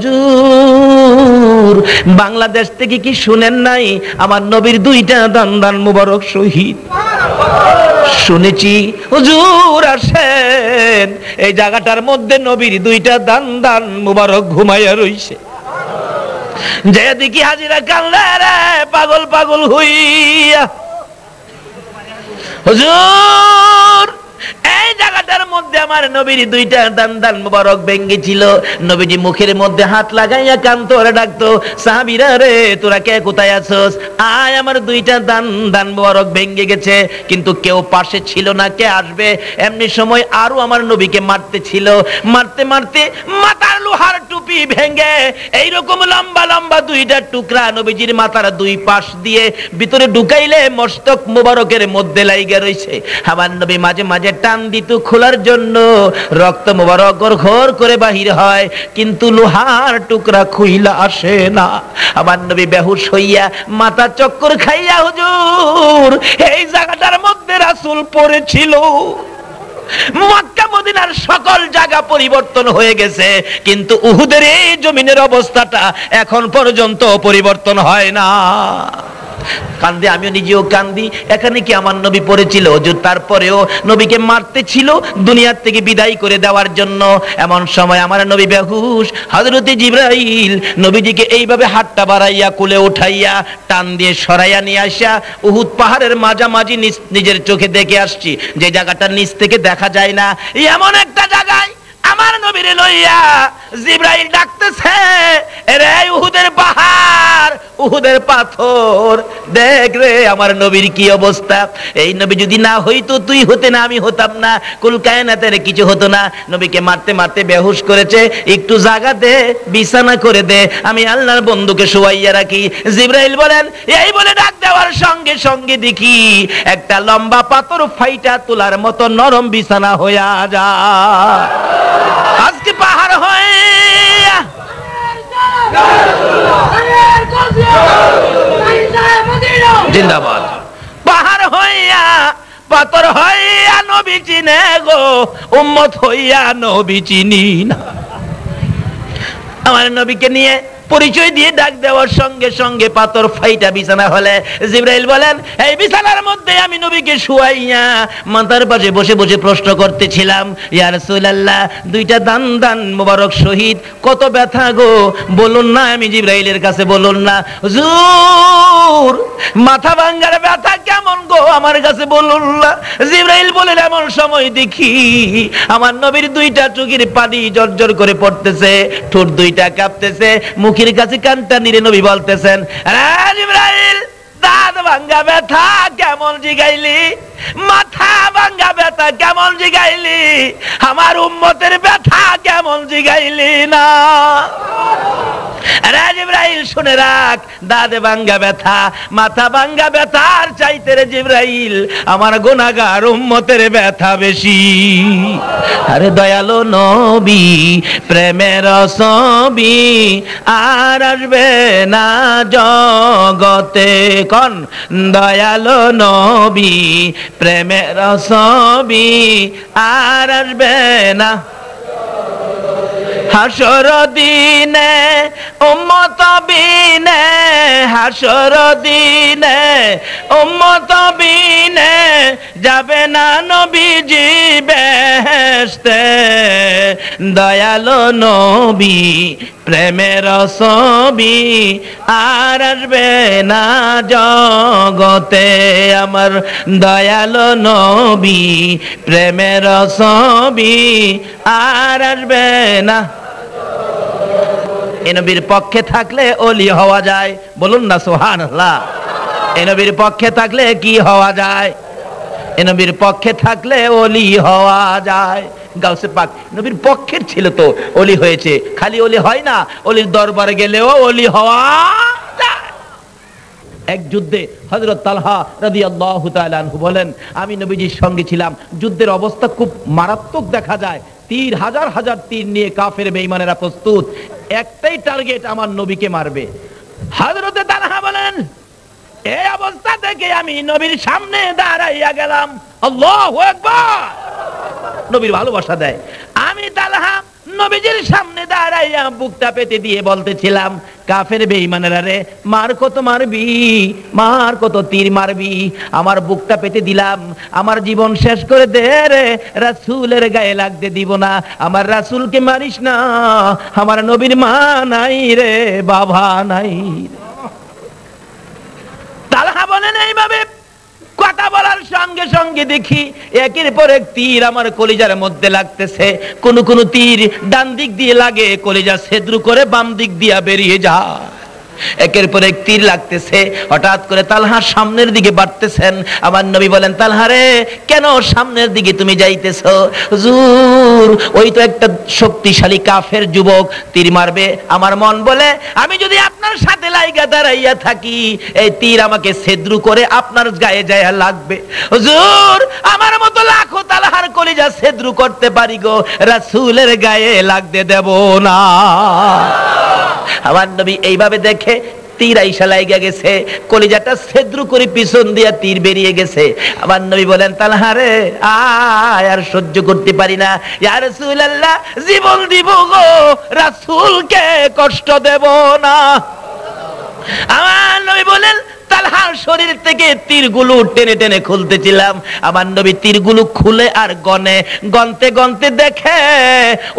হুজুর বাংলাদেশ থেকে কি শুনেন নাই আমার নবীর দুইটা দান মুবারক শহীদ? শুনেছি হুজুর, আসেন এই জায়গাটার মধ্যে নবীর দুইটা দান মুবারক ঘুমাইয়া রইছে। যে দেখি হাজিরা কান্দে রে পাগল পাগল হইয়া। হুজুর এই জায়গাটার মধ্যে আমার নবীর দুইটা দান মুবারক ভেঙ্গে ছিল। নবীজি মুখের মধ্যে হাত লাগাইয়া কানতো আর ডাকতো, সাহাবীরা রে তোরা কে কোথায় আছোস, আয় আমার দুইটা দান মুবারক ভেঙ্গে গেছে। কিন্তু কেউ পাশে ছিল না, কে আসবে? এমনি সময় আরো আমার নবীকে মারতে ছিল। মারতে মারতে মাথার লোহার টুপি ভেঙ্গে এইরকম লম্বা লম্বা দুইটা টুকরা নবীজির মাথার দুই পাশ দিয়ে ভিতরে ঢুকাইলে মস্তক মুবারকের মধ্যে লাইগা রইছে। আমার নবী মাঝে মাঝে টান দিত খোলার জন্য, রক্ত মুবারক ঘর করে বাহির হয়, কিন্তু লোহার টুকরা খুইলা আসে না। আমার নবী বেহুশ হইয়া মাথা চক্কর খাইয়া হুজুর এই জায়গাটার মধ্যে রাসূল পড়েছিল। মক্কা মদিনার সকল জায়গা পরিবর্তন হয়ে গেছে, কিন্তু উহুদের এই জমিনের অবস্থাটা এখন পর্যন্ত পরিবর্তন হয় না। কান্দে, আমিও নিজেও কান্দি। এখানে কি আমার নবী পড়েছিল হুজুর? তারপরেও নবীকে মারতে ছিল দুনিয়ার থেকে বিদায় করে দেওয়ার জন্য। এমন সময় আমার নবী বেহুশ। হযরতে জিবরাইল নবীজিকে এইভাবে হাতটা বাড়াইয়া কোলে উঠাইয়া টান দিয়ে সরাইয়া নিয়ে আসা উহুদ পাহাড়ের মাঝামাঝি নিজের চোখে দেখে আসছি, যে জায়গাটা নিচ থেকে দেখা যায় না, এমন একটা জায়গায় আমার নবীরে লইয়া জিবরাইল ডাকতেছে, রে উহুদের পাহাড়, উহুদের পাথর, দেখ রে আমার নবীর কি অবস্থা। এই নবী যদি না হইতো, তুই হতে না, আমি হতাম না, কুল কায়নাতের কিছু হতো না। নবীকে মারতে মারতে বেহুশ করেছে, একটু জায়গা দে, বিছানা করে দে, আমি আল্লাহর বন্ধুকে শোয়াইয়া রাখি। জিবরাইল বলেন, এই বলে ডাক দেওয়ার সঙ্গে সঙ্গে দেখি একটা লম্বা পাথর ফাইটা তোলার মতো নরম বিছানা হইয়া যায়। আজকে পাহাড় হয় জিন্দাবাদ, পাহাড় হইয়া পাথর হইয়া নবী চিনে গো, উম্মত হইয়া নবী চিনি না। আমার নবীকে নিয়ে পরিচয় দিয়ে ডাক দেওয়ার সঙ্গে সঙ্গে পাথর ফাইটা বিছানা হলে জিবরাইল বলেন, এই বিছানার মধ্যে আমি নবীকে শুয়াইয়া মাথার পাশে বসে বসে প্রশ্ন করতেছিলাম, ইয়া রাসূলুল্লাহ দুইটা দান মুবারক শহীদ, কত ব্যথা গো বলুন না। আমি জিবরাইলের কাছে বলুন না হুজুর মাথা ভাঙ্গার ব্যথা কেমন গো আমার কাছে বলুন না। জিবরাইল বলেন, এমন সময় দেখি আমার নবীর দুইটা চোখের পানি জর্জর করে পড়তেছে, ঠোঁট দুইটা কাঁপতেছে, মুখের কাছে কানটা নিরে নবী বলতেছেন, জিবরাইল দাঁত ভাঙ্গা ব্যথা কেমন জিগাইলি, মাথা ভাঙ্গা ব্যথা কেমন জিগাইলি, আমার উম্মতের ব্যথা কেমন জিগাইলি না। জিবরাইল শুনে রাখ, দাঁত ভাঙ্গা ব্যথা মাথা ভাঙ্গা ব্যথার চাইতে রে জিবরাইল আমার গুনাহগার উম্মতের ব্যথা বেশি। আরে দয়ালো নবী প্রেমের ছবি আর আসবে না জগতে, কোন দয়ালো নবী প্রেমের ছবি আর আসবে না। হাসর দিনে উম্মত বিনে, হাসর দিনে উম্মত বিনে যাবে না নবীজি বেহেশতে, দয়ালো নবী প্রেমের ছবি আর আসবে না জগতে, আমার দয়ালো নবী প্রেমের ছবি আর আসবে না। এই নবীর পক্ষে থাকলে ওলি হওয়া যায়, বলুন না সুবহানাল্লাহ। এই নবীর পক্ষে থাকলে কি হওয়া যায়? এই নবীর পক্ষে থাকলে ওলি হওয়া যায়। গাউসে পাক নবীর পক্ষের ছিল তো ওলি হয়েছে, খালি ওলি হয় না, ওলির দরবারে গেলেও ওলি হওয়া যায়। এক যুদ্ধে হযরত তালহা রাদিয়াল্লাহু তাআলা আনহু বলেন, আমি নবীজির সঙ্গে ছিলাম, যুদ্ধের অবস্থা খুব মারাত্মক দেখা যায়, তীর হাজার হাজার তীর নিয়ে কাফের বেঈমানেরা প্রস্তুত, একটাই টার্গেট আমার নবীকে মারবে। হযরতে তালহা বলেন, এই অবস্থা থেকে আমি নবীর সামনে দাঁড়াইয়া গেলাম, আল্লাহু আকবার। নবীর ভালোবাসা দেয়। আমি তালহা নবীজির সামনে দাঁড়াইয়া বুকটা পেতে দিয়ে বলতেছিলাম, কাফের বেঈমানেরা রে, মার কত মারবি, মার কত তীর মারবি, আমার বুকটা পেতে দিলাম, আমার জীবন শেষ করে দে রে, রাসূলের গায়ে লাগতে দিব না, আমার রাসূলকে মারিস না, আমার নবীর মা নাই রে, বাবা নাই। তালহা বলেন এইভাবে কথা বলার সঙ্গে সঙ্গে দেখি একের পর এক তীর আমার কলিজার মধ্যে লাগতেছে। কোন কোন তীর ডান দিক দিয়ে লাগে, কলিজা ছেদ্র করে বাম দিক দিয়া বেরিয়ে যায়। একের পর এক তীর লাগতেছে। হঠাৎ করে তালহা সামনের দিকে বাড়তেছেন। আমার নবী বলেন, তালহা রে, কেন সামনের দিকে তুমি যাইতেছো? হুজুর, ওই তো একটা শক্তিশালী কাফের যুবক তীর মারবে। আমার মন বলে, আমি যদি আপনার সাথে লাইগা দাঁড়াইয়া থাকি, এই তীর আমাকে ছেদ্র করে আপনার গায়ে যায় লাগবে। হুজুর, আমার মতো লাখো তালহার কলিজা ছেদ্র করতে পারি গো, রাসূলের গায়ে লাগতে দেব না। আমার নবী এইভাবে দেখে তীর আইসা লাইগা গেছে, কলিজাটা ছেদ্র করে পিছন দিয়া তীর বেরিয়ে গেছে। আমার নবী বলেন, তালহা রে, আয়, আর সহ্য করতে পারি না, ইয়া রাসূলুল্লাহ, জীবন দিব গো, রাসূলকে কষ্ট দেব না। আমার নবী বলেন, তালহার শরীর থেকে তীরগুলো টেনে টেনে খুলতেছিলাম। আমার নবী তীরগুলো খুলে আর গনতে গনতে দেখে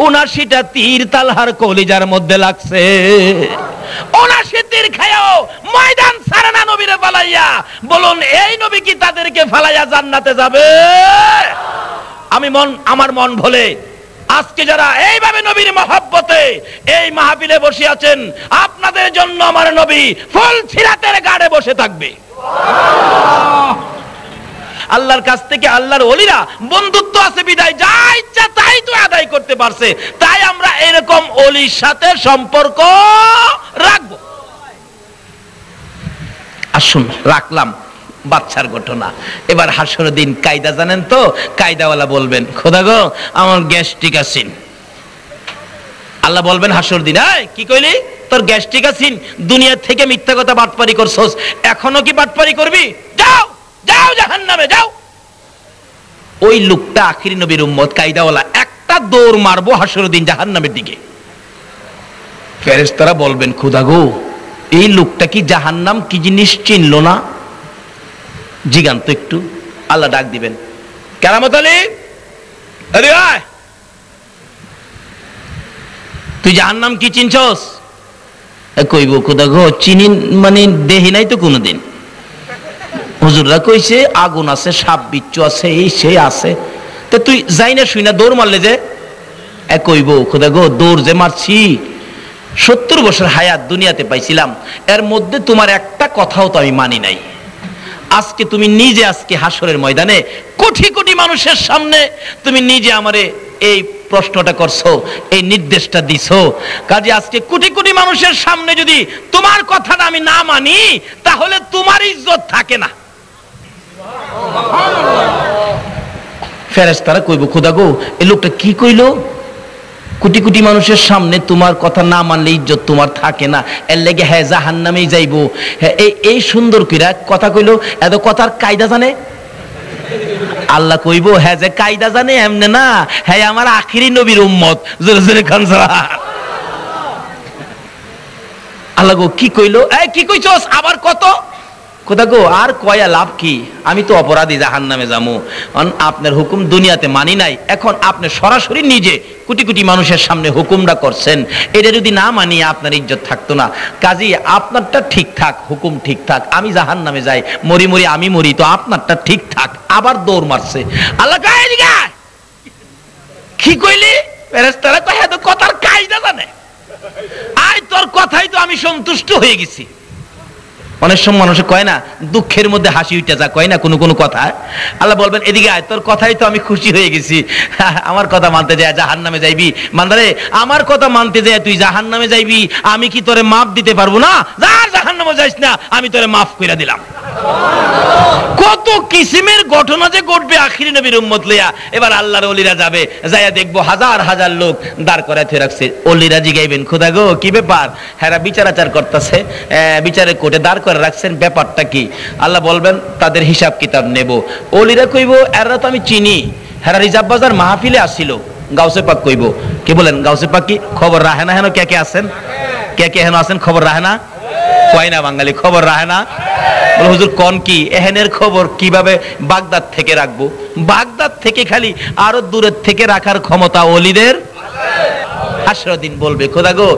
৭৯টা তীর তালহার কলিজার মধ্যে লাগছে। ৭৯ তীর খায়ও ময়দান ছাড়ে না নবীরে ফালাইয়া। বলুন, এই নবী কি তাদেরকে ফালাইয়া জান্নাতে যাবে? আমার মন ভোলে আজকে যারা এইভাবে নবীর মহব্বতে এই মাহফিলে বসে আছেন, আপনাদের জন্য আমার নবী ফুল সিরাতের গাড়ে বসে থাকবে। আল্লাহর কাছ থেকে আল্লাহর ওলিরা বন্ধুত্ব আছে বিদায় যা ইচ্ছা তাই তো আদায় করতে পারছে। তাই আমরা এরকম ওলির সাথে সম্পর্ক রাখবো। আসুন, রাখলাম বাচ্চার ঘটনা। এবার হাসরের দিন কায়দা জানেন তো? কায়দাওয়ালা বলবেন, খোদা গো, আমার গ্যাস্ট্রিক আছেন। আল্লাহ বলবেন হাসরের দিন, কি কইলি, তোর গ্যাস্ট্রিক আছেন? দুনিয়া থেকে মিথ্যা কথা বাটপারি করছস, এখনো কি বাটপারি করবি? যাও যাও, জাহান্নামে যাও। ওই লোকটা আখিরি নবীর উম্মত, কায়দাওয়ালা, একটা দৌড় মারবো হাসরের দিন জাহান্নামের দিকে। ফেরেশতারা বলবেন, খোদা গো, এই লোকটা কি জাহান্নাম কি জিনিস চিনলো না? জিগান তো একটু। আল্লাহ ডাক দিবেন, কেরামত আলী, আরে আয়, তুই জাহান্নাম কি চিনছস? কইব, খোদা গো, চিনি মানে দেহি নাই তো কোনোদিন। হুজুররা কইছে আগুন আছে, সাপ বিচ্ছু আছে, এই সে আছে। তো তুই যাই না শুই না দৌড় মারলে যে? কইব, খোদা গো, দৌড় যে মারছি, ৭০ বছর হায়াত দুনিয়াতে পাইছিলাম, এর মধ্যে তোমার একটা কথাও তো আমি মানি নাই। আজকে তুমি নিজে আজকে হাসরের ময়দানে কোটি কোটি মানুষের সামনে তুমি নিজে আমারে এই প্রশ্নটা করছো, এই নির্দেশটা দিছো। কাজে আজকে কোটি কোটি মানুষের সামনে যদি তোমার কথাটা আমি না মানি, তাহলে তোমার ইজ্জত থাকে না। ফেরেশতারা কইব, খোদা গো, এই লোকটা কি কইলো? কোটি কোটি মানুষের সামনে তোমার কথা না মানলে ইজ্জত তোমার থাকে না, এর লেগে হ্যাঁ জাহান্নামেই যাইবো। হ্যাঁ, এই সুন্দর কইরা কথা কইলো, এত কথার কায়দা জানে? আল্লাহ কইব, হ্যাঁ যে কায়দা জানে এমনে না, হ্যাঁ আমার আখিরি নবীর উম্মত। জোরে জোরে খান সালাত। আল্লাহ গো, কি কইলো? কি কইছস আবার? কত? খোদা গো, আর কয়া লাভ কি? আমি তো অপরাধী, জাহান্নামে যামু। আপনার হুকুম দুনিয়াতে মানি নাই, এখন আপনি সরাসরি নিজে কোটি কোটি মানুষের সামনে হুকুমটা করছেন, এটা যদি না মানি আপনার ইজ্জত থাকতো না। কাজী আপনারটা ঠিক থাক, হুকুম ঠিক থাক, আমি জাহান্নামে যাই, মরি মরি আমি মরি, তো আপনারটা ঠিক থাক। আবার দৌড় মারছে। আল্লাহ কি কইলি? ফেরেশতারা কয়, হ্যাঁ তো কথার কায়দা জানে। আয়, তোর কথাই তো আমি সন্তুষ্ট হয়ে গেছি। অনেক সময় মানুষ কয় না, দুঃখের মধ্যে হাসি উঠে যা, কয় না কোনো কোনো কথা। আল্লাহ বলবেন, এদিকে আয়, তোর কথাই তো আমি খুশি হয়ে গেছি। আমার কথা মানতে যায় জাহান্নামে যাইবি? বান্দারে, আমার কথা মানতে যায় তুই জাহান্নামে যাইবি, আমি কি তোরে মাফ দিতে পারবো না? যা, জাহান্নামে যাইস না, আমি তোরে মাফ করে দিলাম। কত কিসিমের ঘটনা যে ঘটবে আখিরি নবীর উম্মত লইয়া। এবার আল্লাহর ওলিরা যাবে, যাইয়া দেখবো হাজার হাজার লোক দাঁড় করায় থুয়ে রাখছে। ওলিরা জিগাইবেন, খোদা গো, কি ব্যাপার? হ্যাঁ, বিচার আচার করতেছে, বিচারের কোর্টে দাঁড় করে রাখছেন, ব্যাপারটা কি? আল্লাহ বলবেন, তাদের হিসাব কিতাব নেব। ওলিরা কইব, এরা তো আমি চিনি, হ্যাঁ রিজার্ভ বাজার মাহফিলে আসিল, গাউসে পাক কইব। কি বলেন গাউসে পাক কি খবর রাখে না? হেন কে কে আছেন? কে কে হেন আছেন খবর রাখে না? কয় না বাঙালি খবর রাখে না? বলে হুজুর কোন কি এহেনের খবর কিভাবে বাগদাদ থেকে রাখবো? বাগদাদ থেকে খালি আরো দূরের থেকে রাখার ক্ষমতা ওলিদের। হাসরের দিন বলবে খোদা গো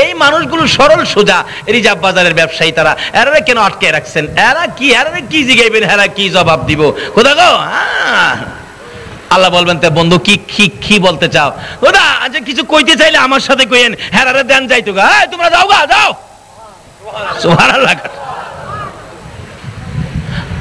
এই মানুষগুলো সরল সোজা রিজার্ভ বাজারের ব্যবসায়ী, তারা এরা কেন আটকে রাখছেন? এরা কি জিগাইবেন? এরা কি জবাব দিব? খোদা গো আল্লাহ বলবেন তে বন্ধু কি কি কি বলতে চাও? খোদা আচ্ছা কিছু কইতে চাইলে আমার সাথে কইেন, হেরারে দেন যাইতো গা, তোমরা যাও গা যাও। সুবহানাল্লাহ।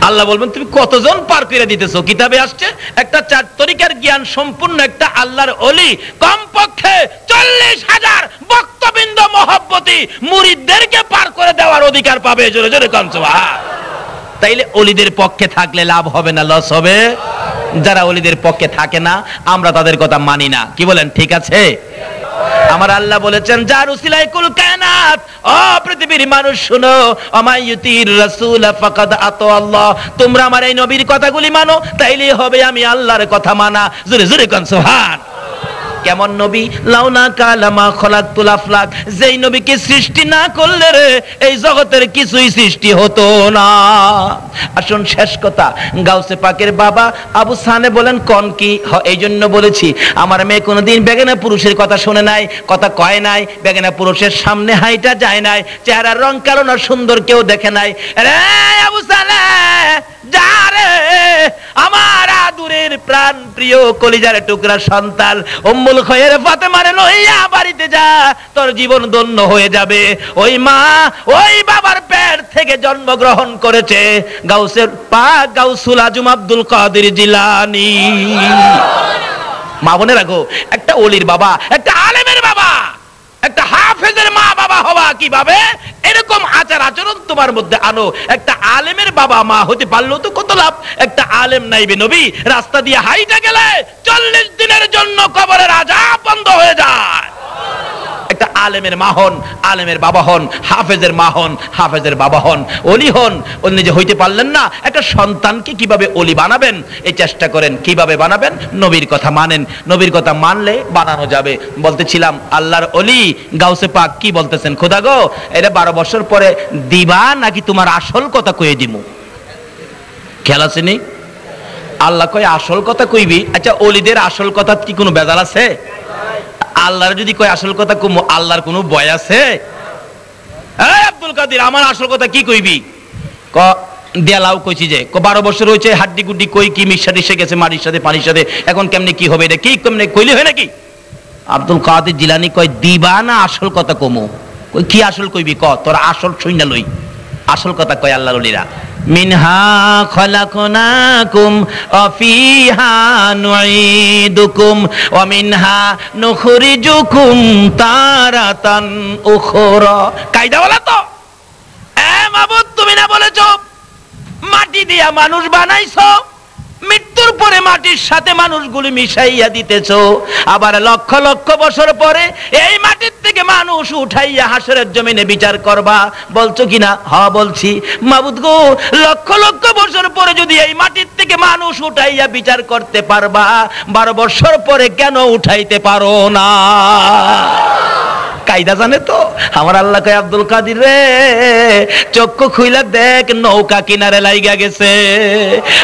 আল্লাহ বলবেন তুমি কতজন পার করে দিতেছো? কিতাবে আসছে একটা 4 তরিকার জ্ঞান সম্পূর্ণ একটা আল্লাহর ওলি কমপক্ষে 40,000 ভক্তবৃন্দ মহব্বতী মুরিদদেরকে পার করে দেওয়ার অধিকার পাবে। জোরে জোরে কোন সুবহান। তাইলে ওলিদের পক্ষে থাকলে লাভ হবে না লস হবে? যারা ওলিদের পক্ষে থাকে না আমরা তাদের কথা মানি না। কি বলেন ঠিক আছে? আমার আল্লাহ বলেছেন যার উসিলায় কুল কায়নাত, ও পৃথিবীর মানুষ শুনো, আমাইয়ুতির রাসূল ফাকাদ আতা আল্লাহ, তোমরা আমার এই নবীর কথাগুলি মানো তাইলেই হবে আমি আল্লাহর কথা মানা। জোরে জোরে কোন সুবহান। কেমন নবী? লাউনা কালামা খলাকতুল আফলাক, যেই নবীকে সৃষ্টি না করলে রে এই জগতের কিছুই সৃষ্টি হতো না। আসুন শেষ কথা, গাউসে পাকের বাবা আবু সানে বলেন কোন কি? এই জন্য বলেছি আমার মেয়ে কোনোদিন বেগানা পুরুষের কথা শুনে নাই, কথা কয় নাই, বেগানা পুরুষের সামনে হাইটা যায় নাই, চেহারার রং কালো না সুন্দর কেউ দেখে নাই। রে আবু সানে যা রে, আমার আদুরের প্রাণ প্রিয় কলিজার টুকরা সন্তান উম্মুল খয়ের ফাতেমারে লইয়া বাড়িতে যা, তোর জীবন ধন্য হয়ে যাবে। ওই মা ওই বাবার পেট থেকে জন্মগ্রহণ করেছে গাউসের পাক গাউসুল আজম আব্দুল কাদের জিলানী। মা বোনের রাখো, একটা ওলির বাবা, একটা আলেমের বাবা, একটা হাফেজের মা বাবা হওয়া কিভাবে, এরকম আচার আচরণ তোমার মধ্যে আনো। একটা আলেমের বাবা মা হতে পারলো তো কত লাভ। একটা আলেম নাইবে নবী রাস্তা দিয়ে হাইটা গেলে 40 দিনের জন্য কবরের আযাব বন্ধ হয়ে যায়। একটা আলেমের মা হন, আলেমের বাবা হন, হাফেজের মা হন, হাফেজের বাবা হন, ওলি হন। ওলি নিজে হইতে পারলেন না, একটা সন্তানকে কিভাবে ওলি বানাবেন এই চেষ্টা করেন। কিভাবে বানাবেন? নবীর কথা মানেন, নবীর কথা মানলে বানানো যাবে। বলতেছিলাম আল্লাহর ওলি গাউসে পাক কি বলতেছেন? খোদা গো এটা 12 বছর পরে দিবা নাকি তোমার আসল কথা কয়ে দিমু? খেয়াল আছে নি? আল্লাহ কয় আসল কথা কইবি। আচ্ছা ওলিদের আসল কথা কি কোনো বেজাল আছে? আল্লাহর যদি কয় আসল কথা কম, আল্লাহর কোনো ভয় আছে? এই আব্দুল কাদের আমার আসল কথা কি কইবি? ক দেলাও কইছি যে 12 বছর হয়েছে, হাড্ডি গুড্ডি কই কি মিশাট এসে গেছে মাটির সাথে পানির সাথে, এখন কেমনে কি হবে? এটা কি কেমনে কইলে হয় নাকি? আব্দুল কাদের জিলানী কয় দিবা না আসল কথা কমু? কই কি আসল কইবি? ক তোরা আসল শুইনা লই। আসল কথা কয় আল্লাহর ওলিরা, মিনহা খলাকনাকুম ওয়া ফিহা নুঈদুকুম ওয়া মিনহা নুখরিজুকুম তারাতান উখরা। কায়দা বলা তো এ মাবুদ, তুমি না বলেছো মাটি দিয়া মানুষ বানাইছো, মৃত্যুর পরে মাটির সাথে মানুষগুলি মিশাইয়া দিতেছো, আবার লক্ষ লক্ষ বছর পরে এই মাটির থেকে মানুষ উঠাইয়া হাসরের জমিনে বিচার করবা। বলছো কিনা? হ্যাঁ বলছি। মাবুদ গো লক্ষ লক্ষ বছর পরে যদি এই মাটির থেকে মানুষ উঠাইয়া বিচার করতে পারবা, 12 বছর পরে কেন উঠাইতে পারো না? কায়দা জানে তো আমার আল্লাহ। কয় আব্দুল কাদের রে চক্ষু খুইলা দেখ নৌকা কিনারে লাইগা গেছে।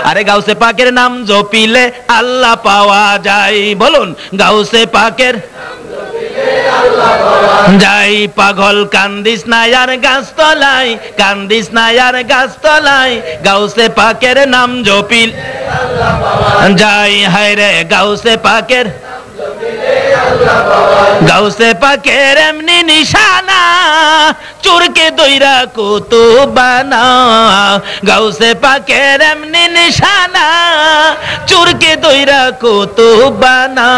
আরে গাউসে পাকের নাম জপিলে আল্লাহ পাওয়া যায়। বলুন গাউসে পাকের যাই পাগল কান্দিস না আর গাছতলাই, কান্দিস না আর গাছতলাই, গাউসে পাকের নাম জপিল যাই। হায় রে গাউসে পাকের, গাউসে পাকের এমনি নিশানা চোরকে দইরা কুতুবানা। গাউসে পাকের এমনি নিশানা চোরকে দইরা কুতুবানা।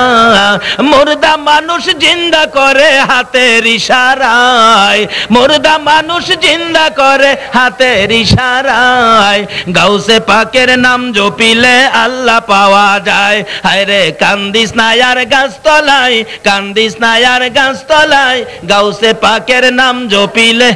মুর্দা মানুষ জিন্দা করে হাতের ইশারায়, মুর্দা মানুষ জিন্দা করে হাতের ইশারায়। গাউসে পাকের নাম জপিলে আল্লাহ পাওয়া যায়। হায় রে কান্দিস না আর গাছতলাই, কান্দিস না আর গাছতলাই, গাউসে পাকের নাম জপিলে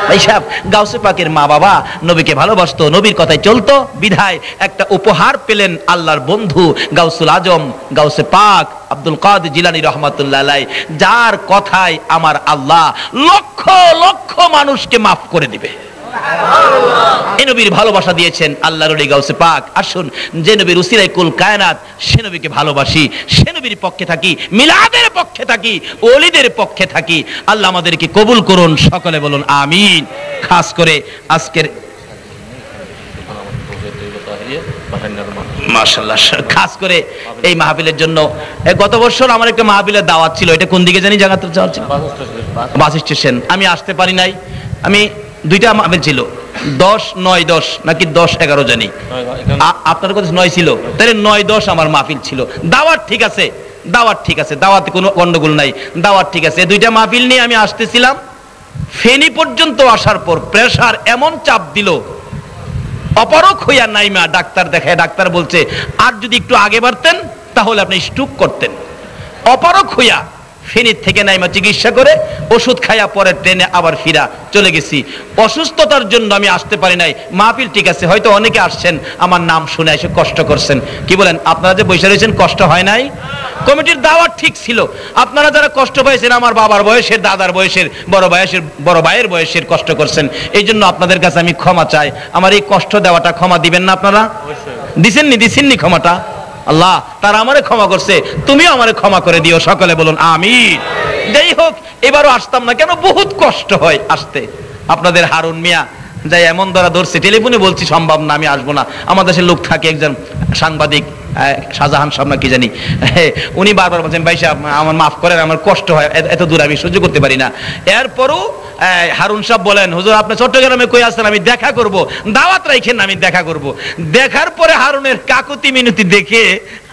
ভাই সাহেব, গাউসে পাকের মা বাবা নবীকে ভালোবাসতো, নবীর কথায় চলতো, বিধায় একটা উপহার পেলেন আল্লাহর বন্ধু গাউসুল আজম গাউসে পাক আব্দুল কাদের জিলানী রহমাতুল্লাহ আলাইহি, যার কথায় আমার আল্লাহ লক্ষ লক্ষ মানুষকে মাফ করে দিবে। এই নবীর ভালোবাসা দিয়েছেন আল্লাহর ওলি গাউসে পাক। আসুন, যে নবীর উসিলায় কুল কায়নাত, সে নবীকে ভালোবাসি, সে নবীর পক্ষে থাকি, মিলাদের পক্ষে থাকি, ওলিদের পক্ষে থাকি। আল্লাহ আমাদেরকে কবুল করুন, সকলে বলুন আমিন। খাস করে আজকের মাশাআল্লাহ, খাস করে এই মাহফিলের জন্য গত বছর আমার একটা মাহফিলের দাওয়াত ছিল, এটা কোন দিকে জানি জায়গাতে যাওয়ার ছিল, বাস স্টেশন। আমি আসতে পারি নাই। আমি দুইটা মাহফিল ছিল, 10, 9, 10 নাকি 10, 11 জানি। আপনার কাছে 9 ছিল, তাহলে 9, 10 আমার মাহফিল ছিল। দাওয়াত ঠিক আছে, দাওয়াত ঠিক আছে, দাওয়াতে কোনো গন্ডগোল নাই, দাওয়াত ঠিক আছে। দুইটা মাহফিল নিয়ে আমি আসতেছিলাম, ফেনী পর্যন্ত আসার পর প্রেসার এমন চাপ দিল, অপারক হইয়া নাইমা ডাক্তার দেখায়, ডাক্তার বলছে আর যদি একটু আগে বাড়তেন তাহলে আপনি স্ট্রোক করতেন। অপারক হইয়া ফেনীর থেকে নাইমা চিকিৎসা করে ওষুধ খাইয়া পরে ট্রেনে আবার ফিরা চলে গেছি। অসুস্থতার জন্য আমি আসতে পারি নাই। মাহফিল ঠিক আছে, হয়তো অনেকে আসছেন আমার নাম শুনে এসে কষ্ট করছেন। কি বলেন, আপনারা যে বসে রয়েছেন কষ্ট হয় নাই? কমিটির দাওয়াত ঠিক ছিল। আপনারা যারা কষ্ট পাইছেন, আমার বাবার বয়সের, দাদার বয়সের, বড় ভাইয়ের বয়সের কষ্ট করছেন, এই জন্য আপনাদের কাছে আমি ক্ষমা চাই। আমার এই কষ্ট দেওয়াটা ক্ষমা দিবেন না আপনারা? দিছেননি ক্ষমাটা? আল্লাহ তারা আমারে ক্ষমা করছে, তুমিও আমারে ক্ষমা করে দিও, সকলে বলুন আমিন। যাই হোক, এবারও আসতাম না কেন, বহুত কষ্ট হয় আসতে। আপনাদের হারুন মিয়া যাই এমন ধরছে, টেলিফোনে বলছি সম্ভব না, আমি আসবো না। আমার দেশের লোক থাকে একজন সাংবাদিক, শাহজাহান সাহেব না কি জানি, উনি বারবার বলছেন ভাই সাহেব আমার মাফ করেন, আমার কষ্ট হয়, এত দূর আমি সহ্য করতে পারি না। এরপরও হারুন সাহেব বলেন, হুজুর আপনি চট্টগ্রামে কই আসছেন, আমি দেখা করব, দাওয়াত রাখেন, আমি দেখা করব। দেখার পরে হারুনের কাকুতি মিনতি দেখে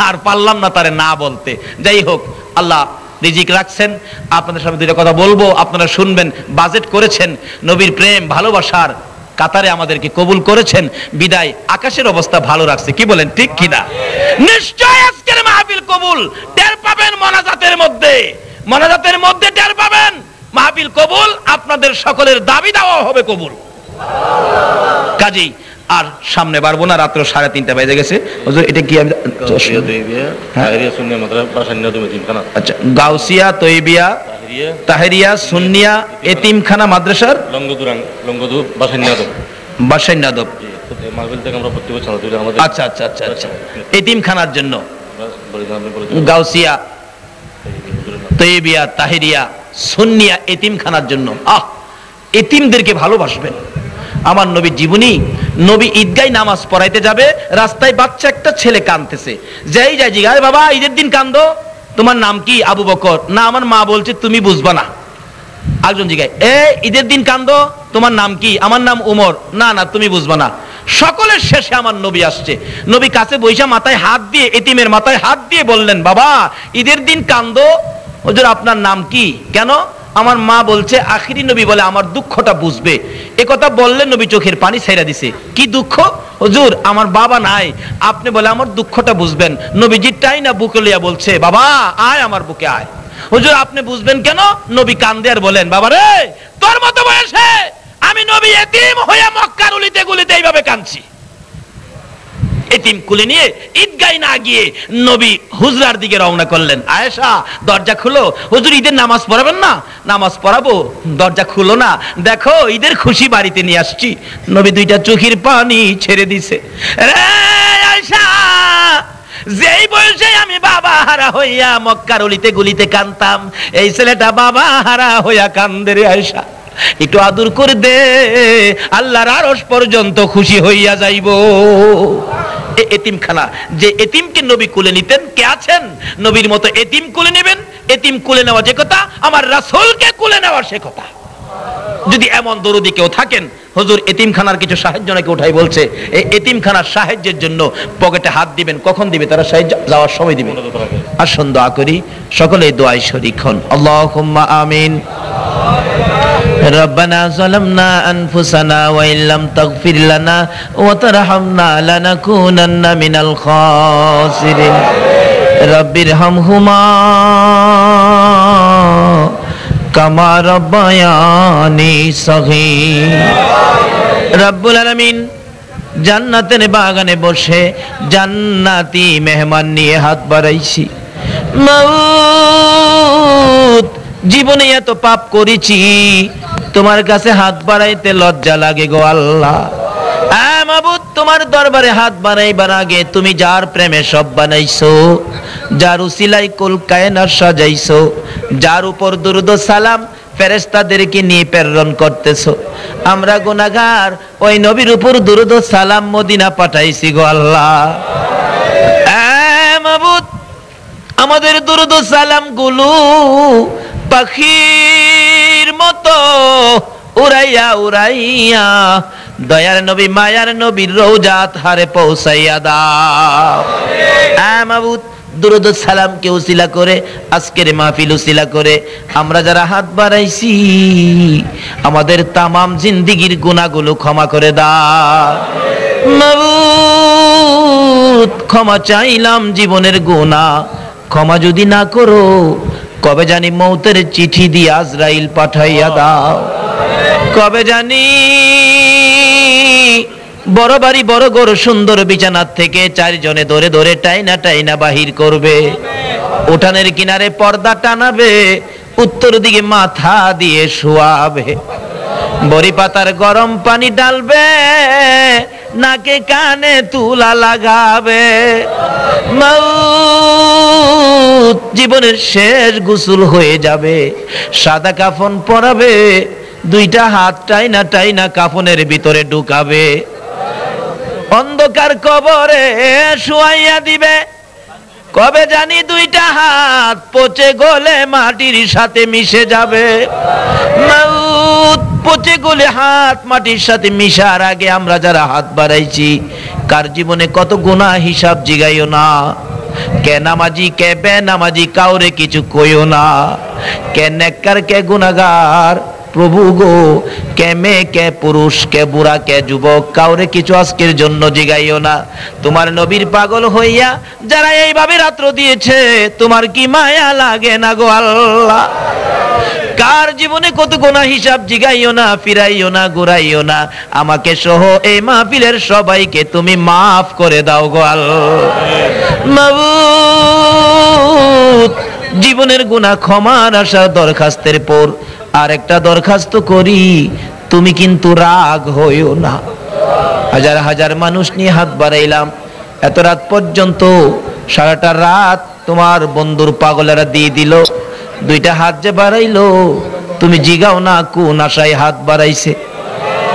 আর পারলাম না তারে না বলতে। যাই হোক, আল্লাহ রিজিক রাখছেন, আপনাদের সামনে দুইটা কথা বলবো, আপনারা শুনবেন। বাজেট করেছেন, নবীর প্রেম ভালোবাসার কাতারে আমাদেরকে কবুল করেছেন, বিদায় আকাশের অবস্থা ভালো রাখছে। কি বলেন, ঠিক কিনা? নিশ্চয় আজকের মাহফিল কবুল টের পাবেন, মোনাজাতের মধ্যে টের পাবেন। মাহফিল কবুল, আপনাদের সকলের দাবি দেওয়া হবে কবুল। কাজী আর সামনে পারবো না, রাত্র 3:30 বেজে গেছে। হুজুর এটা কি? আমি আচ্ছা, গাউসিয়া তৈবিয়া তাহেরিয়া সুন্নিয়া এতিমখানা মাদ্রাসার বাসাইনাদব। আচ্ছা আচ্ছা আচ্ছা আচ্ছা, এতিমখানার জন্য গাউসিয়া তৈবিয়া তাহেরিয়া সুন্নিয়া এতিমখানার জন্য। এতিমদেরকে ভালোবাসবেন। আমার নবী জীবনী, নবী ঈদগায় নামাজ পড়াইতে যাবে, রাস্তায় বাচ্চা একটা ছেলে কাঁদতেছে, যাই জিজ্ঞাসা, বাবা ঈদের দিন কান্দো, তোমার নাম কি? আবু বকর। না, আমার মা বলছে তুমি বুঝবা না। একজন জিজ্ঞাসা, ঈদের দিন কান্দো, তোমার নাম কি? আমার নাম উমর। না না, তুমি বুঝবা না। সকলের শেষে আমার নবী আসছে, নবী কাছে বৈশা মাথায় হাত দিয়ে, এতিমের মাথায় হাত দিয়ে বললেন, বাবা ঈদের দিন কান্দো, হুজুর আপনার নাম কি? কেন? আমার মা বলছে। আখিরি নবী বলে আমার দুঃখটা বুঝবে। একথা বললেন, নবী চোখের পানি ছেড়ে দিছে। কি দুঃখ? হুজুর আমার বাবা নাই, আপনি বলে আমার দুঃখটা বুঝবেন। নবীজিটাই না বুকে লিয়া বলছে, বাবা আয় আমার বুকে আয়। হুজুর আপনি বুঝবেন কেন? নবী কান্দে আর বলেন, বাবা রে তোর মতো বয়সে আমি নবী এতিম হইয়া মক্কার উলিতে গুলিতে এইভাবে কাঁদছি। এতিম কুলে নিয়ে ঈদগায় না গিয়ে নবী হুজরার দিকে রওনা করলেন। আয়েশা দরজা খুলো, হুজুর ঈদের নামাজ পড়াবেন না? নামাজ পড়াবো। দরজা খুলো না, দেখো ঈদের খুশি বাড়িতে নিয়ে আসছি। নবী দুইটা চোখের পানি ছেড়ে দিছে। আয়েশা, যেই বয়সে আমি বাবা হারা হইয়া মক্কার অলিতে গুলিতে কাঁদতাম, এই ছেলেটা বাবা হারা হইয়া কান্দে রে আয়েশা, একটু আদর করে দে, আল্লাহর আরশ পর্যন্ত খুশি হইয়া যাইব। এতিমখানা, যে এতিমকে নবী কুলে নিতেন, কে আছেন নবীর মতো এতিম কুলে নেবেন? এতিম কুলে নেওয়া যে কথা, আমার রাসূলকে কুলে নেওয়া সে কথা। যদি এমন দরদি কেউ থাকেন, হুজুর এতিমখানার কিছু সাহায্য নাকি উঠাই বলছে, এই এতিমখানার সাহায্যের জন্য পকেটে হাত দিবেন। কখন দিবে তারা? সাহায্য যাওয়ার সময় দিবে। আসুন দোয়া করি, সকলে দোয়ায় শরীক হন। আল্লাহুম্মা আমিন। ربنا ظلمنا أنفسنا وإن لم تغفر لنا وترحمنا لنكونن من الخاسرين رب ارحمهما কামা রাব্বায়ানি সগীর। রব্বুল আলামিন জান্নাতের বাগানে বসে জান্নাতি মেহমান নিয়ে হাত বাড়াইছি। মাউত, জীবনে এত পাপ করেছি, তোমার কাছে হাত বাড়াইতে লজ্জা লাগে গো আল্লাহ। মাবুদ, তোমার দরবারে হাত বানাইবার আগে তুমি যার প্রেমে সব বানাইছো, যার উসিলাই কুল কায়নাত সাজাইছো, যার উপর দুরূদ ও সালাম ফেরেশতাদেরকে নিয়ে প্রেরণ করতেছো, আমরা গুনাহগার ওই নবীর উপর দুরূদ ও সালাম মদিনা পাঠাইছি গো আল্লাহ। মাবুদ, আমাদের দুরূদ ও সালাম গুলো পাখির মতো উড়াইয়া উড়াইয়া দয়ার নবী মায়ার নবীর রওজাত হারে পৌঁছাইয়া দাও। মাবুদ, দুরূদ ও সালামকে উসিলা করে আজকের মাহফিল উসিলা করে আমরা যারা হাত বাড়াইছি আমাদের তামাম জিন্দেগীর গুনাহগুলো ক্ষমা করে দাও। মাবুদ, ক্ষমা চাইলাম জীবনের গুনাহ, ক্ষমা যদি না করো কবে জানি মৌতের চিঠি দিয়ে আজরাইল পাঠাইয়া দাও। কবে জানি বড় বাড়ি বড় গড় সুন্দর বিছানার থেকে চারজনে ধরে ধরে টাইনা টাইনা বাহির করবে, উঠানের কিনারে পর্দা টানাবে, উত্তর দিকে মাথা দিয়ে শোয়াবে, বড়ি পাতার গরম পানি ডালবে, নাকে কানে তুলা লাগাবে। মাউত, জীবনের শেষ গোসল হয়ে যাবে, সাদা কাফন পরাবে, দুইটা হাত টাইনা টাইনা কাফনের ভিতরে ঢুকাবে, অন্ধকার কবরে শুয়াইয়া দিবে। কবে জানি দুইটা হাত পচে গলে মাটির সাথে মিশে যাবে। মাউত, পচে গলে হাত মাটির সাথে মিশার আগে আমরা যারা হাত বাড়াইছি কার জীবনে কত গুনাহ হিসাব জিগাইও না। কে নামাজি কে বেনামাজি কাউরে কিছু কইও না। কে নেককার কে গুনাহগার প্রভু গো, কে মেয়ে কে পুরুষ কে বুড়া কে যুবক কাউরে কিছু আজকের জন্য জিগাইও না। তোমার নবীর পাগল হইয়া যারা এইভাবে রাত্র দিয়েছে তোমার কি মায়া লাগে না গো আল্লাহ? কার জীবনে কত গুনাহ হিসাব জিগাইও না, ফিরাইও না, ঘুরাইও না। আমাকে সহ এই মাহফিলের সবাইকে তুমি মাফ করে দাও গো আল্লাহ। মাবুদ, জীবনের গুনাহ ক্ষমার আশা দরখাস্তের পর আর একটা দরখাস্ত করি, তুমি কিন্তু রাগ হইও না। হাজার হাজার মানুষ নিয়ে হাত বাড়াইলাম, এত রাত পর্যন্ত, সারাটা রাত তোমার বন্ধুর পাগলেরা দিয়ে দিল। দুইটা হাত যে বাড়াইলো তুমি জিগাও না কোন আশায় হাত বাড়াইছে।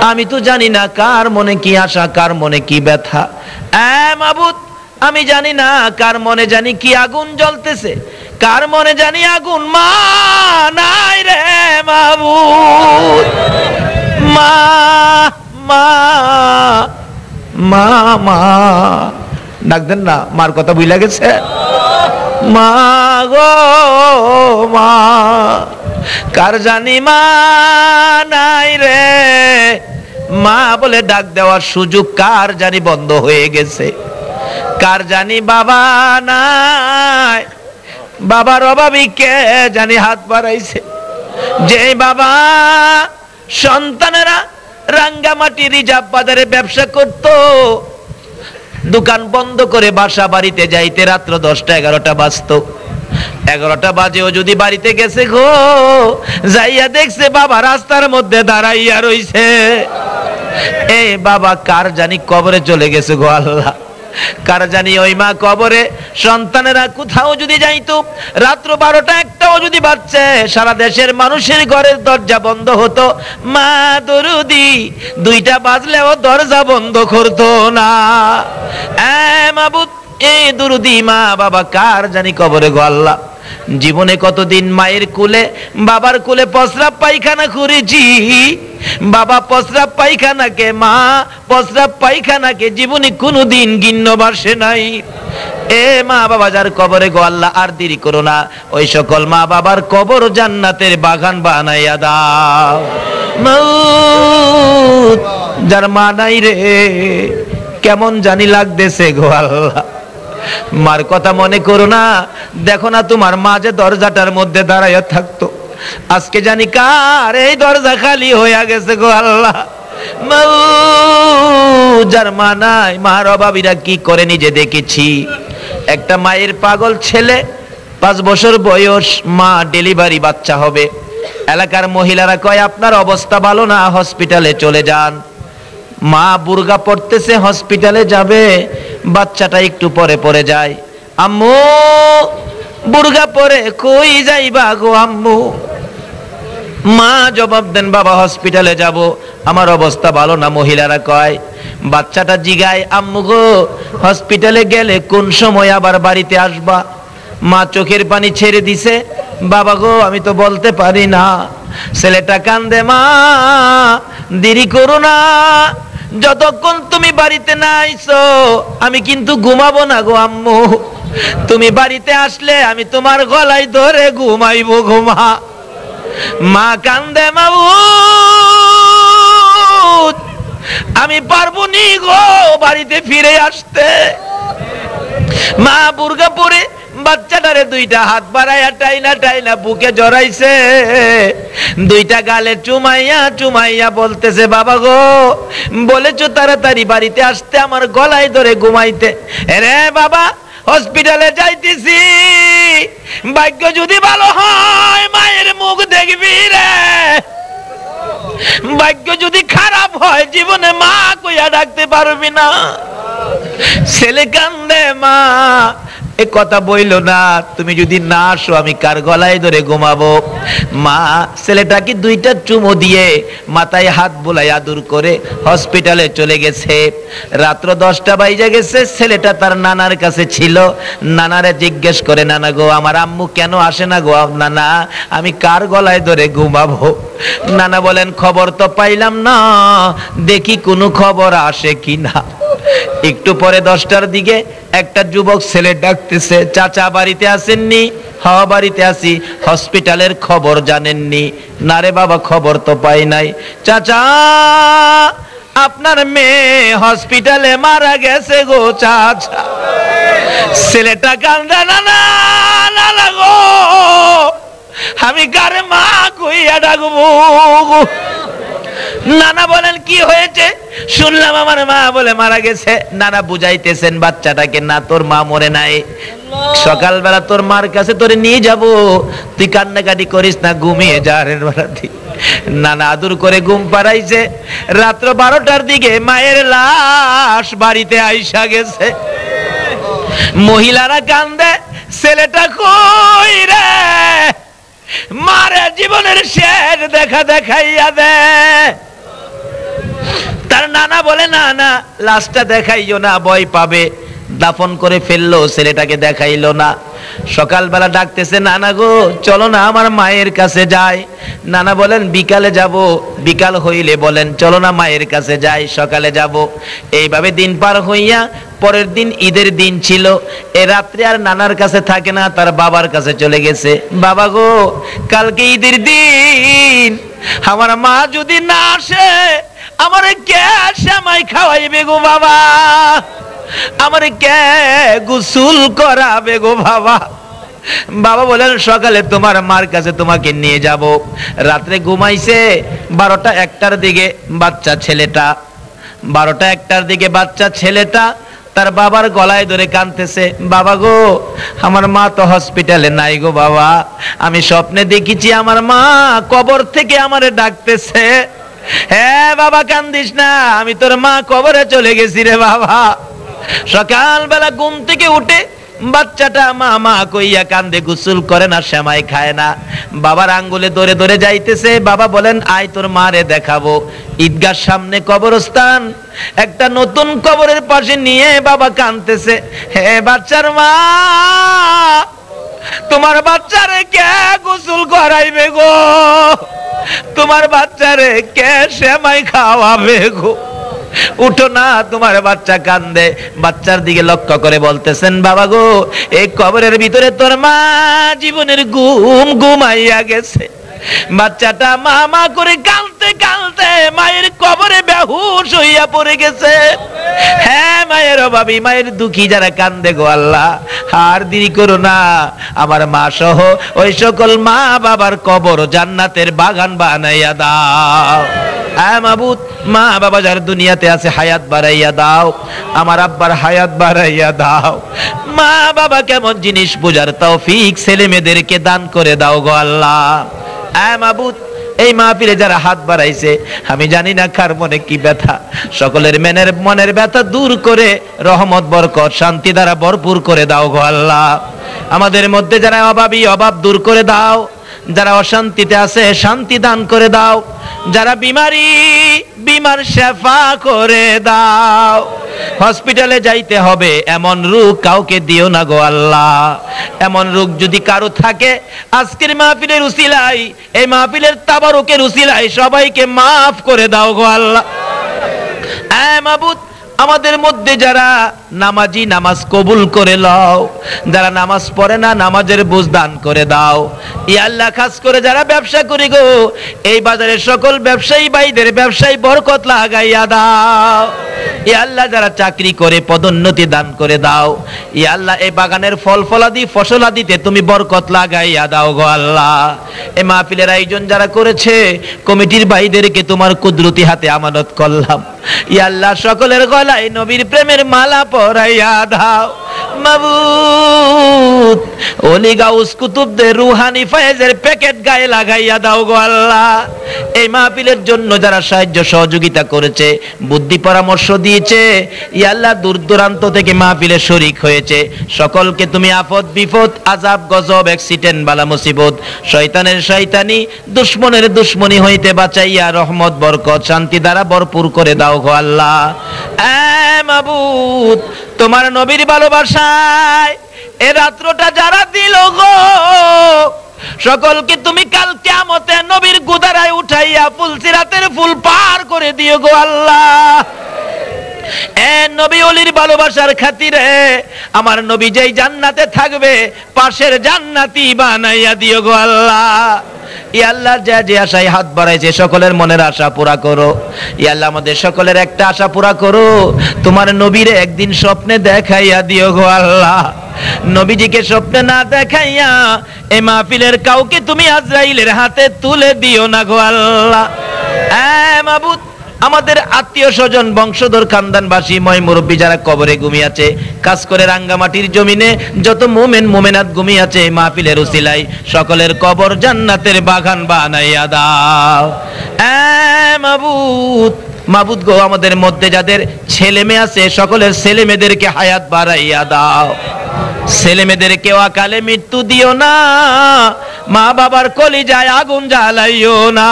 আমি তো জানি না কার মনে কি আশা, কার মনে কি ব্যথা। মাবুদ, আমি জানি না কার মনে জানি কি আগুন জ্বলতেছে, কার মনে জানি আগুন মা নাই রে মাবুদ। মা মা মা মা ডাক দেন না, মার কথা ভুলে গেছে। মা গো মা, কার জানি মা নাই রে, মা বলে ডাক দেওয়ার সুযোগ কার জানি বন্ধ হয়ে গেছে। কার জানি বাবা নাই, বাবার অভাবী কে জানি হাত বাড়াইছে। যে বাবা সন্তানেরা রাঙ্গামাটি রিজার্ভ বাজারে ব্যবসা করত, দোকান বন্ধ করে বাসা বাড়িতে যাইতে রাত্র 10টা 11টা বাজতো। 11টা বাজেও যদি বাড়িতে গেছে গো, যাইয়া দেখছে বাবা রাস্তার মধ্যে দাঁড়াইয়া রইছে। এই বাবা কার জানি কবরে চলে গেছে গো আল্লাহ। কার জানি ওই মা কবরে, সন্তানেরা কোথাও যদি যাইতো, রাত্র 12টা 1টাও যদি বাজছে, সারা দেশের মানুষের ঘরের দরজা বন্ধ হতো। মা দরুদি 2টা বাজলেও দরজা বন্ধ করতো না। মাবুদ, এই দরুদি মা বাবা কার জানি কবরে গো আল্লাহ। জীবনে কতদিন মায়ের কোলে বাবার কোলে প্রস্রাব পায়খানা করেছি। বাবা প্রস্রাব পায়খানাকে, মা প্রস্রাব পায়খানাকে জীবনে কোনোদিন ঘিন্ন বাসে নাই। এ মা বাবা যার কবরে গো আল্লাহ, আর দেরি করো না, ওই সকল মা বাবার কবর জান্নাতের বাগান বানাইয়া দাও। মাউত, যার মা নাই রে, কেমন জানি লাগতেছে গো আল্লাহ। মার কথা মনে করো না, দেখো না তোমার মা যে দরজাটার মধ্যে দাঁড়াইয়া থাকতো, আজকে জানি কার এই দরজা খালি হয়ে গেছে গো আল্লাহ। যার মা নাই, মার অভাবীরা কি করে নিজে দেখেছি। একটা মায়ের পাগল ছেলে, 5 বছর বয়স, মা ডেলিভারি, বাচ্চা হবে। এলাকার মহিলারা কয় আপনার অবস্থা ভালো না, হসপিটালে চলে যান। মা বুরগা পড়তেছে, হসপিটালে যাবে, বাচ্চাটা একটু পরে পরে যায়। আম্মু বুরগা পরে কই যাইবা গো আম্মু? মা জবাব দেন বাবা হসপিটালে যাব, আমার অবস্থা ভালো না। মহিলারা কয়, বাচ্চাটা জিগায় আম্মু গো হসপিটালে গেলে কোন সময় আবার বাড়িতে আসবা? মা চোখের পানি ছেড়ে দিছে, বাবা গো আমি তো বলতে পারি না। ছেলেটা কান্দে, মা দেরি করো না, যতক্ষণ তুমি বাড়িতে না আইছো আমি কিন্তু ঘুমাবো না গো আম্মু। তুমি বাড়িতে আসলে আমি তোমার গলায় ধরে ঘুমাইবো, ঘুমা। মা কান্দে, মাবুদ আমি পারবো নি গো বাড়িতে ফিরে আসতে। মা বুরগা পরে বাচ্চাটারে 2টা হাত বাড়াইয়া টাইনা টাইনা বুকে জড়াইছে, 2টা গালে চুমাইয়া চুমাইয়া বলতেছে, বাবা গো বলেছো তাড়াতাড়ি বাড়িতে আসতে, আমার গলায় ধরে ঘুমাইতে। রে বাবা হসপিটালে যাইতেছি, ভাগ্য যদি ভালো হয় মায়ের মুখ দেখবি রে, ভাগ্য যদি খারাপ হয় জীবনে মা কইয়া ডাকতে পারবি না। ছেলে কান্দে, মা এ কথা বইলো না, তুমি যদি না আসো আমি কার গলায় ধরে ঘুমাবো? মা ছেলেটাকে 2টা চুমো দিয়ে মাথায় হাত বুলাই আদর করে হসপিটালে চলে গেছে। রাত্র 10টা বাজে গেছে, ছেলেটা তার নানার কাছে ছিল। নানারে জিজ্ঞেস করে, নানা গো আমার আম্মু কেন আসে না গো? নানা আমি কার গলায় ধরে ঘুমাবো? নানা বলেন, খবর তো পাইলাম না, দেখি কোনো খবর আসে কিনা। একটু পরে 10টার দিকে একটা যুবক ছেলে ডাকতেছে, চাচা বাড়িতে আসেননি? হ্যাঁ বাড়িতে আসি। হসপিটালের খবর জানেননি? না রে বাবা খবর তো পাই নাই। চাচা আপনার মেয়ে হসপিটালে মারা গেছে গো চাচা। ছেলেটা কান্দে, না না না গো আমি কারে মা কইয়া ডাকবো? নানা বলেন, কি হয়েছে? শুনলাম আমার মা বলে মারা গেছে। নানা বুঝাইতেছেন বাচ্চাটাকে, না তোর মা মরে নাই, সকালবেলা তোর মার কাছে তোরে নিয়ে যাব, তুই কান্নাকাটি করিস না, ঘুমিয়ে যা। নানা আদর করে ঘুম পাড়াইছে। রাত্র 12টার দিকে মায়ের লাশ বাড়িতে আইসা গেছে। মহিলারা কান্দে, ছেলেটা কই রে? মারে জীবনের শেষ দেখা দেখাইয়া দে। তার নানা বলে, না না লাশটা দেখাইও না, ভয় পাবে। দাফন করে ফেললো, ছেলেটাকে দেখাইলো না। সকালবেলা ডাকতেছে, নানা গো চলো না আমার মায়ের কাছে যাই। নানা বলেন বিকালে যাব। বিকাল হইলে বলেন চলো না মায়ের কাছে যাই, সকালে যাব। এইভাবে দিন পার হইয়া পরের দিন ঈদের দিন ছিল। এ রাত্রে আর নানার কাছে থাকে না, তার বাবার কাছে চলে গেছে। বাবা গো কালকে ঈদের দিন, আমার মা যদি না আসে আমারে কে সেমাই খাওয়াইবে গো বাবা? আমারে কে গোসল করাবে গো বাবা? বাবা বলেন সকালে তোমার মার কাছে তোমাকে নিয়ে যাব। রাত্রে ঘুমাইছে 12টা 1টার দিকে বাচ্চা ছেলেটা, 12টা 1টার দিকে বাচ্চা ছেলেটা তার বাবার গলায় ধরে কাঁদতেছে, বাবা গো আমার মা তো হসপিটালে নাই গো বাবা, আমি স্বপ্নে দেখেছি আমার মা কবর থেকে আমারে ডাকতেছে। হ্যাঁ বাবা কান্দিস না, আমি তোর মা কবরে চলে গেছি রে বাবা। সকালবেলা ঘুম থেকে উঠে বাচ্চাটা মা মা কইয়া কান্দে, গোসল করে না, সেমাই খায় না। বাবার আঙ্গুলে ধরে ধরে যাইতেছে। বাবা বলেন আয় তোর মারে দেখাবো। ঈদগার সামনে কবরস্থান, একটা নতুন কবরের পাশে নিয়ে বাবা কাঁদতেছে, হে বাচ্চার মা তোমার বাচ্চারে কে গোসল করাইবে গো? তোমার বাচ্চারে কে সেমাই খাওয়াবে গো? উঠো না, তোমার বাচ্চা কান্দে। বাচ্চার দিকে লক্ষ্য করে বলতেছেন, বাবা গো এই কবরের ভিতরে তোর মা জীবনের ঘুম ঘুমাইয়া গেছে। বাচ্চাটা মা মা করে কাঁদতে কাঁদতে মায়ের কবরে বেহুশ হইয়া পড়ে গেছে। হ্যাঁ মায়ের অভাবী, মায়ের দুঃখী যারা কান্দে গো আল্লাহ, আর দেরি করো না, আমার মা সহ ওই সকল মা বাবার কবর জান্নাতের বাগান বানাইয়া দাও। হ্যাঁ মাবুদ, মা বাবা যার দুনিয়াতে আছে হায়াত বাড়াইয়া দাও, আমার আব্বার হায়াত বাড়াইয়া দাও। মা বাবা কেমন জিনিস বোঝার তৌফিক ছেলে মেয়েদেরকে দান করে দাও গো আল্লাহ। হ্যাঁ মাবুদ, এই মাহফিলে যারা হাত বাড়াইছে আমি জানি না কার মনে কি ব্যথা, সকলের মনের ব্যথা দূর করে রহমত বরকত শান্তি দ্বারা ভরপুর করে দাও গো আল্লাহ। আমাদের মধ্যে যারা অভাবী অভাব দূর করে দাও, যারা অশান্তিতে আছে শান্তি দান করে দাও, যারা বিমার শেফা করে দাও। হসপিটালে যাইতে হবে এমন রোগ কাউকে দিও না গো আল্লাহ। এমন রোগ যদি কারো থাকে আজকের মাহফিলের উসিলায়, এই মাহফিলের তাবারুকের উসিলায় সবাইকে মাফ করে দাও গো আল্লাহ। মাবুদ, আমাদের মধ্যে যারা নামাজি নামাজ কবুল করে লও, যারা নামাজ পড়ে না নামাজের বুঝ দান করে দাও। ইয়া আল্লাহ, খাস করে যারা ব্যবসা করি গো, এই বাজারের সকল ব্যবসায়ী ভাইদের ব্যবসায় বরকত লাগাইয়া দাও। ইয়া আল্লাহ, যারা চাকরি করে পদোন্নতি দান করে দাও। ইয়া আল্লাহ, এই বাগানের ফল ফলাদি ফসলাদিতে তুমি বরকত লাগাইয়া দাও গো আল্লাহ। এই মাহফিলের আয়োজন যারা করেছে কমিটির ভাইদেরকে তোমার কুদরতি হাতে আমানত করলাম। ইয়া আল্লাহ, সকলের গলায় নবীর প্রেমের মালা পরাইয়া দাও মাবুদ। ওলি গাউস কুতুবদের রুহানি ফয়েজের প্যাকেট গায়ে লাগাইয়া দাও গো আল্লাহ। এই মাহফিলের জন্য যারা সাহায্য সহযোগিতা করেছে, বুদ্ধি পরামর্শ দিয়েছে, ইয়া আল্লাহ দূর দূরান্ত থেকে মাহফিলে শরীক হয়েছে, সকলকে তুমি আফত বিপদ আযাব গজব অ্যাক্সিডেন্ট বালা মুসিবত শয়তানের শয়তানি দুশমনের দুশমনি হইতে বাঁচাইয়া রহমত বরকত শান্তি দ্বারা ভরপুর করে দাও গো আল্লাহ। মাবুদ, তোমার নবীর ভালোবাসায় এ রাত্রটা যারা দিল গো, সকলকে তুমি কাল কিয়ামতে নবীর গুদারায় উঠাইয়া ফুলসিরাতের ফুল পার করে দিও গো আল্লাহ। নবী ওলির ভালোবাসার খাতিরে আমার নবী যেই জান্নাতে থাকবে পাশের জান্নাতি বানাইয়া দিও গো আল্লাহ। ইয়া আল্লাহ, যে আশায় হাত বাড়াইছে সকলের মনের আশা পুরা করো। ইয়া আল্লাহ, আমাদের সকলের একটা আশা পুরা করো, তোমার নবীরে একদিন স্বপ্নে দেখাইয়া দিও গো আল্লাহ। নবীজিকে স্বপ্নে না দেখাইয়া এই মাহফিলের কাউকে তুমি আজরাইলের হাতে তুলে দিও না গো আল্লাহ। মাবুদ, আমাদের আত্মীয় স্বজন বংশধর খানদানবাসী ময় মুরব্বী যারা কবরে ঘুমিয়ে আছে, কাজ করে রাঙ্গামাটির জমিনে যত মুমিন মুমিনাত ঘুমিয়ে আছে, মাহফিলের উসিলায় সকলের কবর জান্নাতের বাগান বানাইয়া দাও। মাবুদ, মাবুদ গো, আমাদের মধ্যে যাদের ছেলে মেয়ে আছে সকলের ছেলে মেয়েদেরকে হায়াত বাড়াইয়া দাও। ছেলে মেয়েদেরকে অকালে মৃত্যু দিও না, মা বাবার কলিজায় আগুন জ্বালাইও না।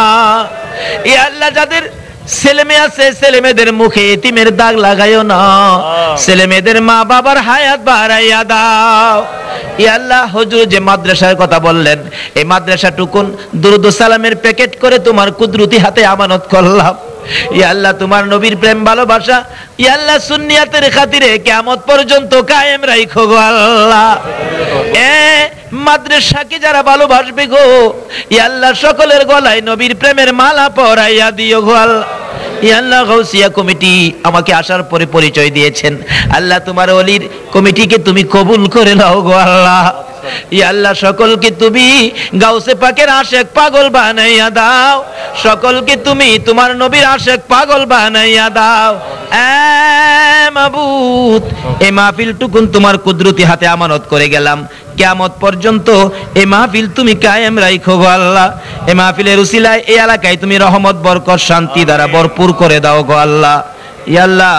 ইয়া আল্লাহ, যাদের ছেলে মেয়ে আছে ছেলে মেয়েদের মুখে এতিমের দাগ লাগাইও না, ছেলে মেয়েদের মা বাবার হায়াত বাড়াইয়া দাও। ইয়া আল্লাহ, হুজুর যে মাদ্রাসার কথা বললেন, এই মাদ্রাসা টুকুন দুরুদ ও সালামের প্যাকেট করে তোমার কুদরতি হাতে আমানত করলাম। ইয়া আল্লাহ, তোমার নবীর প্রেম ভালোবাসা ইয়া আল্লাহ সুন্নিয়াতের খাতিরে কিয়ামত পর্যন্ত কায়েম রাখো গো আল্লাহ। মাদ্রাসাকে যারা ভালোবাসবে গো, ইয়া আল্লাহ সকলের গলায় নবীর প্রেমের মালা পরাইয়া দিও গো আল্লাহ। ইয়া আল্লাহ, গাউসিয়া কমিটি আমাকে আসার পরে পরিচয় দিয়েছেন, আল্লাহ তোমার ওলির কমিটিকে তুমি কবুল করে নাও গো আল্লাহ। ইয়া আল্লাহ, সকলকে তুমি গাউসে পাকের আশেক পাগল বানাইয়া দাও, সকলকে তুমি তোমার নবীর আশেক পাগল বানাইয়া দাও। মাবুদ, এই মাহফিল টুকুন তোমার কুদরতি হাতে আমানত করে গেলাম, কিয়ামত পর্যন্ত এই মাহফিল তুমি কায়েম রাখো গো আল্লাহ। এই মাহফিলের উসিলায় এই এলাকায় তুমি রহমত বরকত শান্তি দ্বারা ভরপুর করে দাও গো আল্লাহ। ইয়া আল্লাহ,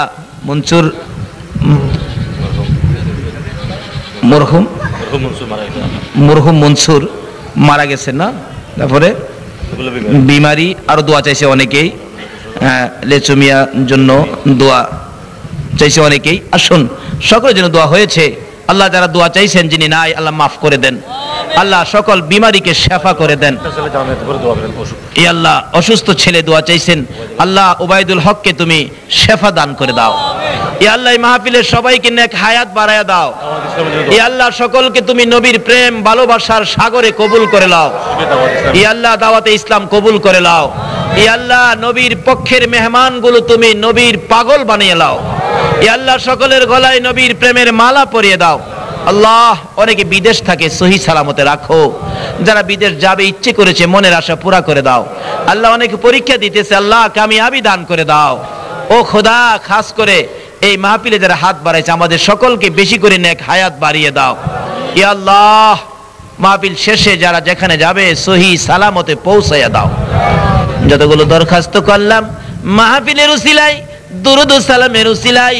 মরহুম মনসুর মারা গেছে না, তারপরে বিমারি আরো দোয়া চাইছে অনেকেই, লেচুমিয়ার জন্য দোয়া চাইছে অনেকেই। আসুন সকলের জন্য দোয়া হয়েছে, আল্লাহ যারা দোয়া চাইছেন যিনি নাই আল্লাহ মাফ করে দেন, আল্লাহ সকল বিমারিকে শেফা করে দেন। এই আল্লাহ অসুস্থ ছেলে দোয়া চাইছেন, আল্লাহ ওবায়দুল হককে তুমি শেফা দান করে দাও। এই আল্লাহ মাহফিলের সবাইকে নেক হায়াত বাড়ায়া দাও। এই আল্লাহ সকলকে তুমি নবীর প্রেম ভালোবাসার সাগরে কবুল করে নাও। এই আল্লাহ দাওয়াতে ইসলাম কবুল করে নাও। এই আল্লাহ নবীর পক্ষের মেহমানগুলো তুমি নবীর পাগল বানিয়ে নাও। ইয়া আল্লাহ সকলের গলায় নবীর প্রেমের মালা পরিয়ে দাও আল্লাহ। অনেকে বিদেশ থাকে, সহি সালামতে রাখো। যারা বিদেশ যাবে ইচ্ছে করেছে, মনের আশা পুরা করে দাও আল্লাহ। অনেকে পরীক্ষা দিতেছে, আল্লাহ কামিয়াবি দান করে দাও। ও খোদা, খাস করে এই মাহফিলে যারা হাত বাড়াইছে আমাদের সকলকে বেশি করে নেক হায়াত বাড়িয়ে দাও ইয়া আল্লাহ। মাহফিল শেষে যারা যেখানে যাবে সহি সালামতে পৌঁছাইয়া দাও। যতগুলো দরখাস্ত করলাম মাহফিলের উসিলাই, দুরুদ ও সালামের উসিলাই,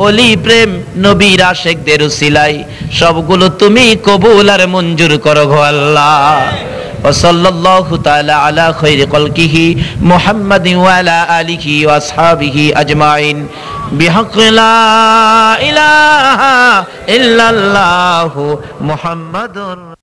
ওলি প্রেম নবীর আশিকদের উসিলাই, সবগুলো তুমি কবুল আর মঞ্জুর করো গো আল্লাহ। ওয়া সাল্লাল্লাহু তাআলা আলা খায়রি খালকিহি মুহাম্মাদিন ওয়া আলা আলিহি ওয়া আসহাবিহি আজমাইন বিহাক্কি লা ইলাহা ইল্লাল্লাহু মুহাম্মাদুর